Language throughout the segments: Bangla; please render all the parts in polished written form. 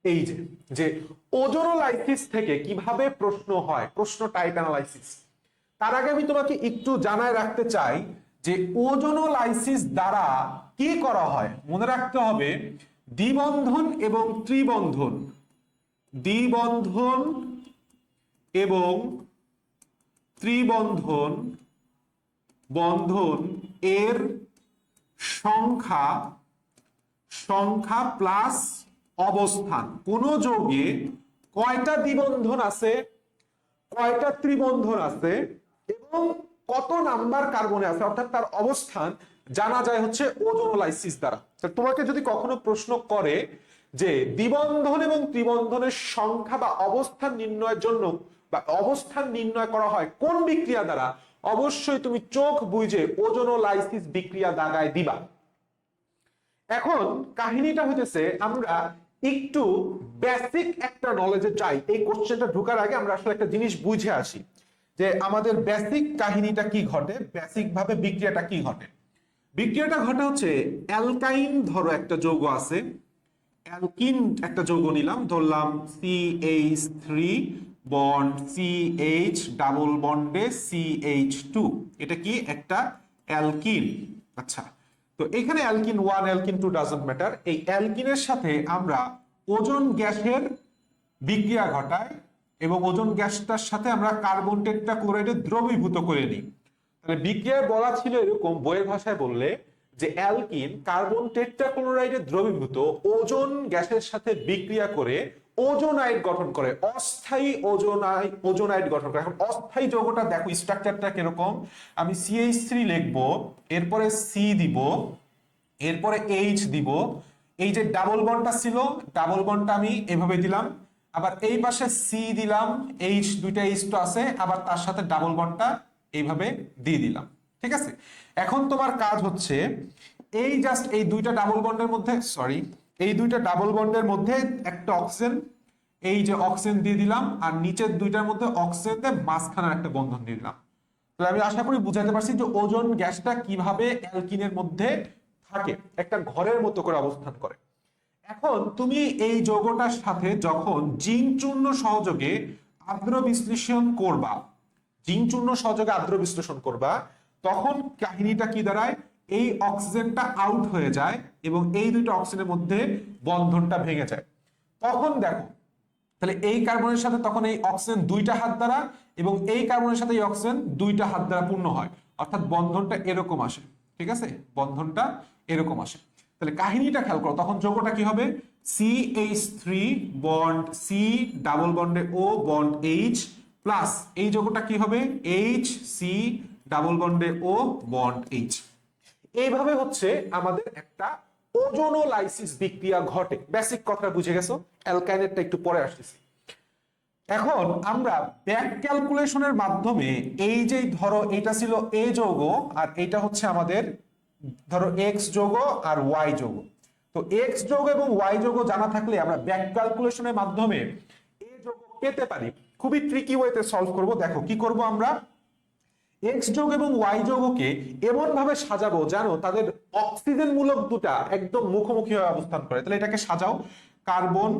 এই যে যে ওজোনোলাইসিস থেকে কিভাবে প্রশ্ন হয়, প্রশ্ন টাইপ অ্যানালাইসিস। তার আগে আমি তোমাকে একটু জানায় রাখতে চাই যে ওজোনোলাইসিস দ্বারা কি করা হয়। মনে রাখতে হবে দ্বিবন্ধন এবং ত্রিবন্ধন, দ্বিবন্ধন এবং ত্রিবন্ধন বন্ধন এর সংখ্যা সংখ্যা প্লাস অবস্থান। কোন যৌগে কয়টা দ্বিবন্ধন আছে, কয়টা ত্রিবন্ধন আছে এবং কত নাম্বার কার্বনে আছে, অর্থাৎ তার অবস্থান জানা যায় হচ্ছে ওজোনোলাইসিস দ্বারা। তোমাকে যদি কখনো প্রশ্ন করে যে দ্বিবন্ধন এবং ত্রিবন্ধনের সংখ্যা বা অবস্থান নির্ণয়ের জন্য বা অবস্থান নির্ণয় করা হয় কোন বিক্রিয়া দ্বারা, অবশ্যই তুমি চোখ বুঝে ওজোনোলাইসিস বিক্রিয়া দাগায় দিবা। এখন কাহিনীটা হইতেছে আমরা একটু বেসিক একটা নলেজে চাই। এই কোশ্চেনটা ঢোকার আগে আমরা আসলে একটা জিনিস বুঝে আসি যে আমাদের বেসিক কাহিনীটা কি ঘটে, বেসিক ভাবে বিক্রিয়াটা কি ঘটে। বিক্রিয়াটা ঘটে হচ্ছে অ্যালকাইন, ধরো একটা যৌগ আছে, অ্যালকিন একটা যৌগ নিলাম, ধরলাম CH3 বন্ড CH ডাবল বন্ডে CH2, এটা কি একটা অ্যালকিন। আচ্ছা, তো এখানে অ্যালকিন 1 অ্যালকিন 2 ডাজন্ট ম্যাটার। এই অ্যালকিনের সাথে আমরা ওজোন গ্যাসের বিক্রিয়া ঘটাই এবং ওজোন গ্যাসটার সাথে আমরা কার্বন টেট্রাক্লোরাইডে দ্রবীভূত করে নিই। তাহলে বিক্রিয়ায় বলা ছিল এরকম, বইয়ের ভাষায় বললে যে অ্যালকিন কার্বন টেট্রাক্লোরাইডে দ্রবীভূত ওজোন গ্যাসের সাথে বিক্রিয়া করে ওজোনাইড গঠন করে, অস্থায়ী ওজোনাইড গঠন করে। এখন অস্থায়ী যৌগটা দেখো স্ট্রাকচারটা কিরকম। আমি CH3 লিখবো, এরপরে C দিব, এরপরে H দিব। এই যে ডাবল বন্ডটা ছিল, ডাবল বন্ডটা আমি এভাবে দিলাম, আবার এই পাশে C দিলাম, H দুইটা H তো আছে, আবার তার সাথে ডাবল বন্ডটা এইভাবে দিয়ে দিলাম। ঠিক আছে, এখন তোমার কাজ হচ্ছে এই জাস্ট এই দুইটা ডাবল বন্ডের মধ্যে, সরি, এই দুইটা ডাবল বন্ডের মধ্যে একটা অক্সিজেন, এই যে অক্সিজেন দিয়ে দিলাম, আর নিচের দুইটার মধ্যে অক্সিজেন দিয়ে মাঝখানে একটা বন্ধন দিয়ে দিলাম। তাহলে আমি আশা করি বুঝাতে পারছি যে ওজোন গ্যাসটা কিভাবে অ্যালকিনের মধ্যে থাকে, একটা ঘরের মতো করে অবস্থান করে। এখন তুমি এই যৌগটার সাথে যখন জিঙ্ক চূর্ণ সহযোগে আর্দ্র বিশ্লেষণ করবা, জিঙ্ক চূর্ণ সহযোগে আর্দ্র বিশ্লেষণ করবা, তখন কাহিনীটা কি দাঁড়ায়, এই অক্সিজেনটা আউট হয়ে যায় এবং এই দুইটা অক্সিজেনের মধ্যে বন্ধনটা ভেঙে যায়। তখন দেখো, তাহলে এই কার্বনের সাথে তখন এই অক্সিজেন দুইটা হাত দ্বারা এবং এই কার্বনের সাথে এই অক্সিজেন দুইটা হাত দ্বারা পূর্ণ হয়, অর্থাৎ বন্ধনটা এরকম আসে। ঠিক আছে, বন্ধনটা এরকম আসে। তাহলে কাহিনীটা খেয়াল করো, তখন যৌগটা কি হবে, CH3 বন্ড C ডাবল বন্ডে O বন্ড H প্লাস এই যৌগটা কি হবে HC ডাবল বন্ডে O বন্ড H। এইভাবে হচ্ছে আমাদের একটা ওজোনোলাইসিস বিক্রিয়া ঘটে। বেসিক কথা বুঝে গেছো, অ্যালকাইনেরটা একটু পরে আসতেছি। এখন আমরা ব্যাক ক্যালকুলেশনের মাধ্যমে এই যে ধরো এটা ছিল A যৌগ আর এটা হচ্ছে আমাদের ধরো X যৌগ আর Y যৌগ। তো X যৌগ এবং Y যৌগ জানা থাকলে আমরা ব্যাক ক্যালকুলেশনের মাধ্যমে A যৌগ পেতে পারি। খুবই ট্রিকি ওয়েতে সলভ করব। দেখো কি করব, আমরা এক্স যৌগ এবং ওয়াই যৌগকে এমন ভাবে সাজাবো যেন তাদের অক্সিজেন মূলক দুটা একদম মুখোমুখি হয়ে অবস্থান করে। তাহলে এটাকে সাজাও, কার্বন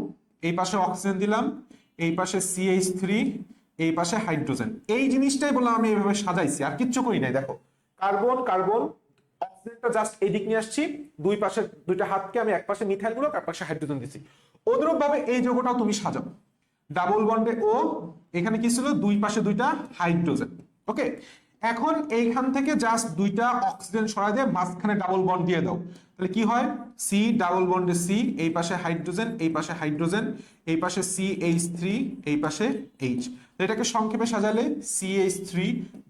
এই পাশে অক্সিজেন দিলাম, এই পাশে CH3, এই পাশে হাইড্রোজেন। এই জিনিসটাই বললাম আমি এইভাবে সাজাইছি, আর কিচ্ছু করি নাই। দেখো কার্বন কার্বন, অক্সিজেনটা জাস্ট এইদিক নিয়ে আসছি, দুই পাশে দুইটা হাতকে আমি এক পাশে মিথাইল গ্রুপ এক পাশে হাইড্রোজেন দিচ্ছি। অনুরূপ ভাবে এই যৌগটাও তুমি সাজাও, ডাবল বন্ডে ও, এখানে কি ছিল দুই পাশে দুইটা হাইড্রোজেন। ওকে, এখন এইখান থেকে জাস্ট দুইটা অক্সিজেন সরাই দিয়ে মাঝখানে ডাবল বন্ড দিয়ে দাও। তাহলে কি হয়, C ডাবল বন্ডে C, এই পাশে হাইড্রোজেন, এই পাশে হাইড্রোজেন, এই পাশে CH3, এই পাশে H। এটাকে সংক্ষেপে সাজালে CH3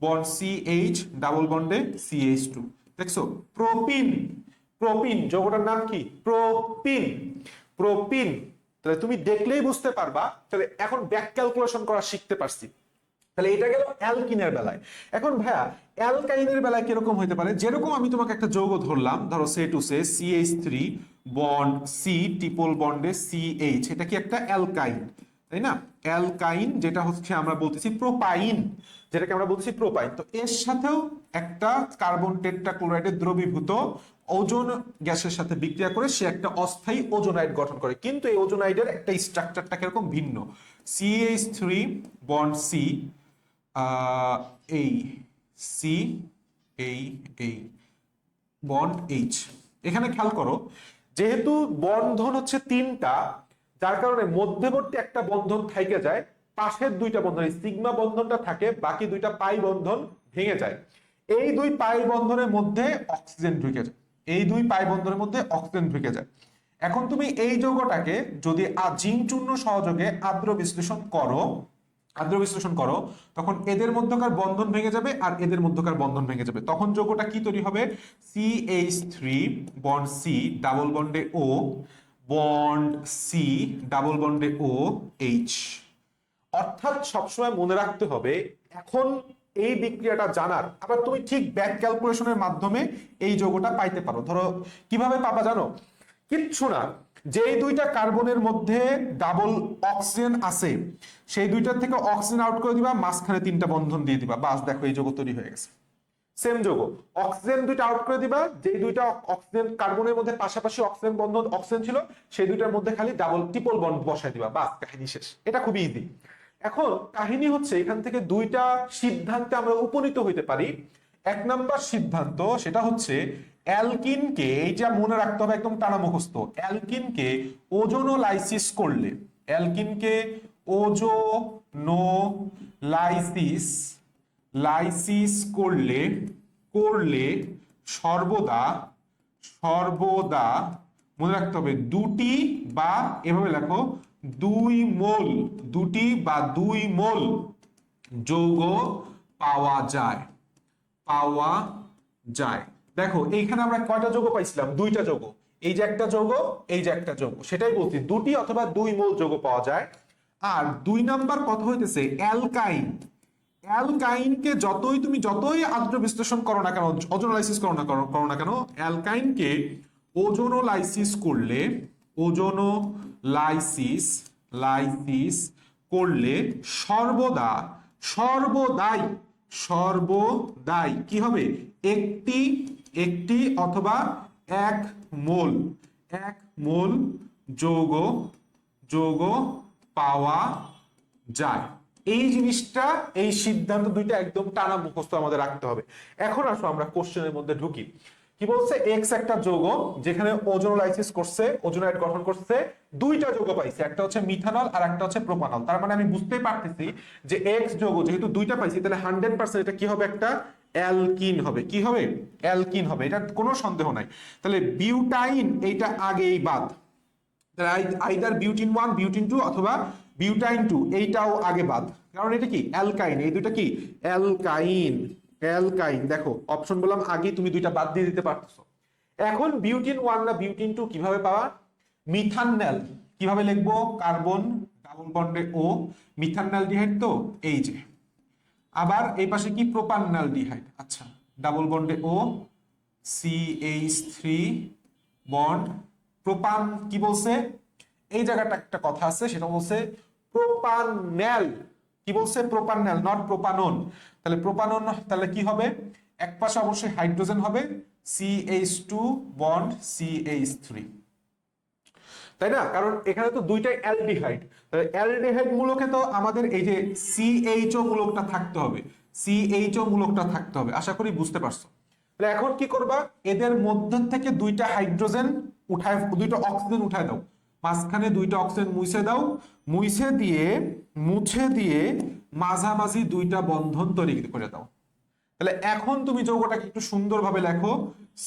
বন্ড CH ডাবল বন্ডে CH2। দেখছো প্রোপিন, প্রোপিন যৌগটার নাম কি, প্রোপিন, প্রোপিন। তাহলে তুমি দেখলেই বুঝতে পারবা। তাহলে এখন ব্যাক ক্যালকুলেশন করা শিখতে পারছি। তাহলে এটা গেল অ্যালকিনের বেলায়। এখন ভাইয়া অ্যালকাইনের বেলায় কিরকম হইতে পারে, যেরকম আমি তোমাকে একটা যৌগ ধরলাম, ধরো সে টু সে CH3 বন্ড C ট্রিপল বন্ডে CH, এটা কি একটা অ্যালকাইন, তাই না? অ্যালকাইন যেটা হচ্ছে আমরা বলতেছি প্রোপাইন। যেটাকে আমরা বলছি প্রোপাইন। তো এর সাথেও একটা কার্বন টেট্রাক্লোরাইডের দ্রবীভূত ওজোন গ্যাসের সাথে বিক্রিয়া করে সে একটা অস্থায়ী ওজোনাইড গঠন করে, কিন্তু এই ওজোনাইডের একটা স্ট্রাকচারটা কিরকম ভিন্ন। CH3 বন্ড সি, এই সি, এই বন্ড এইচ। এখানে খেয়াল করো, যেহেতু বন্ধন হচ্ছে তিনটা, যার কারণে মধ্যবর্তী একটা বন্ধন থেকে যায়, পাশের দুইটা বন্ধন সিগমা বন্ধনটা থাকে, বাকি দুইটা পাই বন্ধন ভেঙে যায়। এই দুই পাই বন্ধনের মধ্যে অক্সিজেন ঢুকে যায়, এই দুই পাই বন্ধনের মধ্যে অক্সিজেন ঢুকে যায়। এখন তুমি এই যৌগটাকে যদি জিঙ্ক চূর্ণ সহযোগে আদ্র বিশ্লেষণ করো, তখন এদের মধ্যকার বন্ধন ভেঙে যাবে আর এদের মধ্যকার বন্ধন ভেঙে যাবে। তখন যৌগটা কি তৈরি হবে? CH3 বন্ড সি ডাবল বন্ডে ও, বন্ড সি ডাবল বন্ডে ও এইচ। অর্থাৎ সবসময় মনে রাখতে হবে, এখন এই বিক্রিয়াটা জানার, আবার তুমি ঠিক ব্যাক ক্যালকুলেশনের মাধ্যমে এই যৌগটা পাইতে পারো। ধরো কিভাবে পাবা জানো? কিচ্ছু না, যেই দুইটা কার্বনের মধ্যে ডাবল অক্সিজেন আছে, সেই দুইটার থেকে অক্সিজেন আউট করে দিবা, মাঝখানে তিনটা বন্ধন দিয়ে দিবা, বাস দেখো এই যৌগ তৈরি হয়ে গেছে। সেম যৌগ, অক্সিজেন দুইটা আউট করে দিবা, যে দুইটা অক্সিজেন কার্বনের মধ্যে পাশাপাশি অক্সিজেন বন্ধন অক্সিজেন ছিল, সেই দুইটার মধ্যে খালি ডাবল ট্রিপল বন্ড বসাই দিবা, বাস কাহিনী শেষ। এটা খুবই ইজি। এখন কাহিনী হচ্ছে এখান থেকে দুইটা সিদ্ধান্তে আমরা উপনীত হইতে পারি। এক নাম্বার সিদ্ধান্ত, সেটা হচ্ছে অ্যালকিনকে, এইটা মনে রাখতে হবে একদম টানা মুখস্থ, অ্যালকিনকে ওজোনোলাইসিস করলে, অ্যালকিনকে ওজোনোলাইসিস করলে সর্বদা মনে রাখতে হবে দুটি বা এভাবে লেখো, 2 মোল যৌগ পাওয়া যায়। দেখো এইখানে আমরা কয়টা যৌগ পাইছিলাম? দুইটা যৌগ, এই যে একটা যৌগ, এই যে একটা যৌগ, সেটাই বলছি, 2টি অথবা 2 মোল যৌগ পাওয়া যায়। আর 2 নাম্বার কথা হইতেছে অ্যালকাইনকে যতই আদ্র বিশ্লেষণ করো না কেন, ওজোনোলাইসিস করো না কেন, অ্যালকাইনকে ওজোনোলাইসিস করলে সর্বদাই কি হবে? একটি অথবা 1 মোল যৌগ পাওয়া যায়। এই জিনিসটা, এই সিদ্ধান্ত দুইটা একদম টানা মুখস্থ আমাদের রাখতে হবে। এখন আসো আমরা কোশ্চেনের মধ্যে ঢুকি। কি বলছে? এক্স একটা যৌগ, যেখানে ওজোনোলাইসিস করছে, ওজোনাইড গঠন করছে, দুইটা যৌগ পাইছে, একটা হচ্ছে মিথানল আর একটা হচ্ছে প্রোপানল। তার মানে আমি বুঝতেই পারতেছি যে এক্স যৌগ যেহেতু দুইটা পাইছি, তাহলে 100% এটা কি হবে? একটা অ্যালকিন হবে। কি হবে? অ্যালকিন হবে, এটা কোনো সন্দেহ নাই। তাহলে বিউটাইন এইটা আগেই বাদ, আইদার বিউটিন 1, বিউটিন 2 অথবা বিউটাইন 2, এইটাও আগে বাদ, কারণ এটা কি? অ্যালকাইন। এই দুইটা কি? অ্যালকাইন। দেখো অপশন বললাম আগে, তুমি দুইটা বাদ দিয়ে দিতে পারতেছো। এখন বিউটিন 1 না বিউটিন 2 কিভাবে পাওয়া? মিথানল কিভাবে লিখবো? কার্বন ডাবল বন্ডে ও, মিথানলডিহাইড, তো এই যে। আবার এই পাশে কি? প্রোপানলডিহাইড, আচ্ছা, ডাবল বন্ডে ও, CH3 বন্ড প্রোপান। কি বলছে? এই জায়গাটা একটা কথা আছে, সেটা বলছে প্রোপানল। কি বলছে? Propanol, not propanone. তাহলে প্রোপানন, তাহলে কি হবে? এক পাশে অবশ্যই হাইড্রোজেন হবে, CH2 বন্ড CH3, তাই না? কারণ এখানে তো দুইটাই অ্যালডিহাইড, তাহলে অ্যালডিহাইড মূলকে তো আমাদের এই যে CHO মূলকটা থাকতে হবে, আশা করি বুঝতে পারছো। তাহলে এখন কি করবা? এদের মধ্য থেকে দুইটা হাইড্রোজেন উঠায়, দুইটা অক্সিজেন উঠায় দাও, মাঝখানে দুইটা অক্সিজেন মুছে দাও, মুছে দিয়ে মাঝামাঝি দুইটা বন্ধন তৈরি করে দাও। তাহলে এখন তুমি যৌগটাকে একটু সুন্দরভাবে লেখো,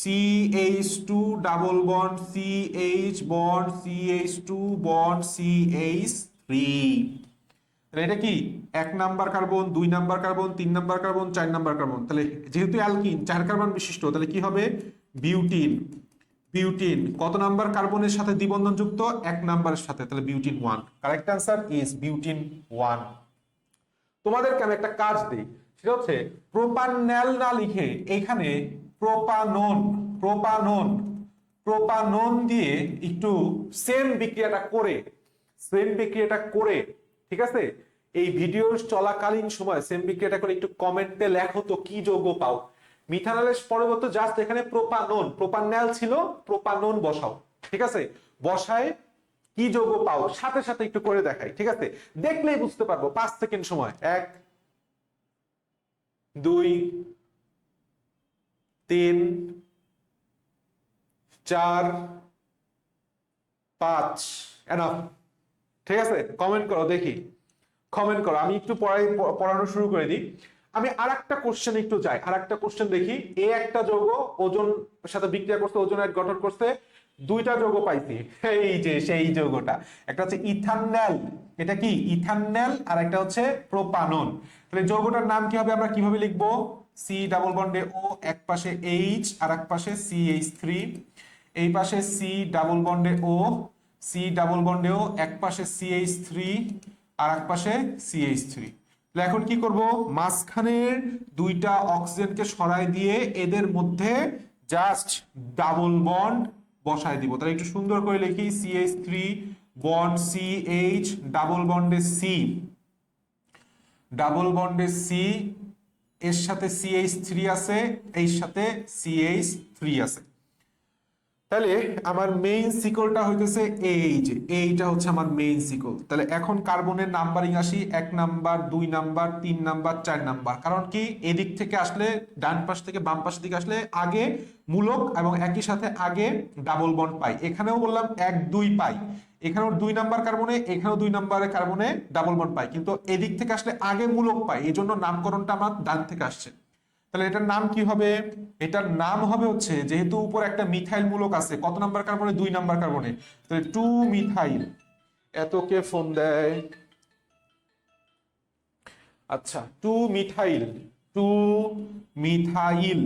CH2 double bond CH bond CH2 bond CH3। তাহলে এটা কি? 1 number carbon, 2 number carbon, 3 number carbon, 4 number carbon. তাহলে যেহেতু অ্যালকিন 4 কার্বন বিশিষ্ট, তাহলে কি হবে? বিউটিন। কত নাম্বার কার্বনের সাথে দ্বিবন্ধন যুক্ত? 1 নাম্বারের সাথে, তাহলে butene 1। Correct answer is butene 1। তোমাদেরকে আমি একটা কাজ দিই, সেটা হচ্ছে প্রোপানল না লিখে এখানে প্রোপানন দিয়ে একটু সেম বিক্রিয়াটা করে, ঠিক আছে, এই ভিডিওর চলাকালীন সময় সেম বিক্রিয়াটা করে একটু কমেন্টে লেখো তো কি যৌগ পাও। মিথানলের পরিবর্তে জাস্ট এখানে প্রোপানন, প্রোপানল ছিল, প্রোপানন বসাও, ঠিক আছে? বসায় কি যৌগ পাও সাথে সাথে একটু করে দেখাই, ঠিক আছে? দেখলেই বুঝতে পারবো। 5 সেকেন্ড সময়। 1 2 3 4 5 এনাফ। ঠিক আছে, কমেন্ট করো দেখি, কমেন্ট করো। আমি একটু পড়ানো শুরু করে দিই। আমি আরেকটা কোশ্চেন একটু যাই, আরেকটা কোশ্চেন দেখি। এ একটা যৌগ ওজন সাথে বিক্রিয়া করতে, ওজন গঠন করতে, দুইটা যৌগ পাইছি। এই যে সেই যৌগটা, একটা হচ্ছে ইথানল, এটা কি ইথানল, আর একটা হচ্ছে প্রোপানন। তাহলে যৌগটার নাম কি হবে, আমরা কিভাবে লিখবো? সি ডাবল বন্ডে ও, এক পাশে এইচ আর এক পাশে CH3, এই পাশে সি ডাবল বন্ডে ও, সি ডাবল বন্ডে ও, এক পাশে CH3 আর এক পাশে CH3। এখন কি করব, মাঝখানের দুইটা অক্সিজেনকে সরাই দিয়ে এদের মধ্যে জাস্ট ডাবল বন্ড বসায় দিব। তাহলে একটু সুন্দর করে লিখি, CH3 বন্ড CH, ডাবল বন্ডে C, ডাবল বন্ডে C, এর সাথে CH3 আছে, এর সাথে CH3 আছে। তাহলে আমার মেইন সিকলটা হইতেছে এই যে, এইটা হচ্ছে আমার মেইন সিকল। তাহলে এখন কার্বনের নাম্বারিং আসি, 1 নাম্বার, 2 নাম্বার, 3 নাম্বার, 4 নাম্বার। কারণ কি, এদিক থেকে আসলে, ডান পাশ থেকে বাম পাশের দিকে আসলে আগে মূলক এবং একই সাথে আগে ডাবল বন্ড পাই। এখানেও বললাম 1 2 পাই, এখানেও 2 নাম্বার কার্বনে, এখানেও 2 নাম্বারের কার্বনে ডাবল বন্ড পাই, কিন্তু এদিক থেকে আসলে আগে মূলক পাই, এই জন্য নামকরণটা আমার ডান থেকে আসছে। তাহলে এটার নাম কি হবে? এটার নাম হবে হচ্ছে, যেহেতু উপর একটা মিথাইল মূলক আছে, কত নাম্বার কার্বনে? 2 নাম্বার কার্বনে, তাহলে 2 মিথাইল। এত কে ফোন দেয়? আচ্ছা, 2 মিথাইল, 2 মিথাইল,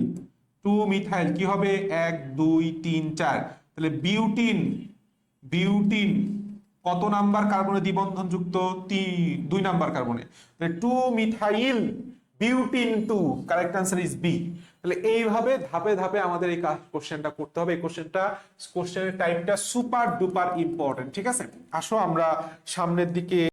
2 মিথাইল কি হবে? 1 2 3 4। তাহলে বিউটিন, বিউটিন কত নাম্বার কার্বনে দ্বিবন্ধন যুক্ত? 2 নাম্বার কার্বনে, তাহলে 2 methyl butene 2। Correct answer is B. তাহলে এইভাবে ধাপে ধাপে আমাদের এই কোশ্চেনটা করতে হবে। এই কোশ্চেনের টাইপটা সুপার ডুপার ইম্পর্টেন্ট, ঠিক আছে? আসো আমরা সামনের দিকে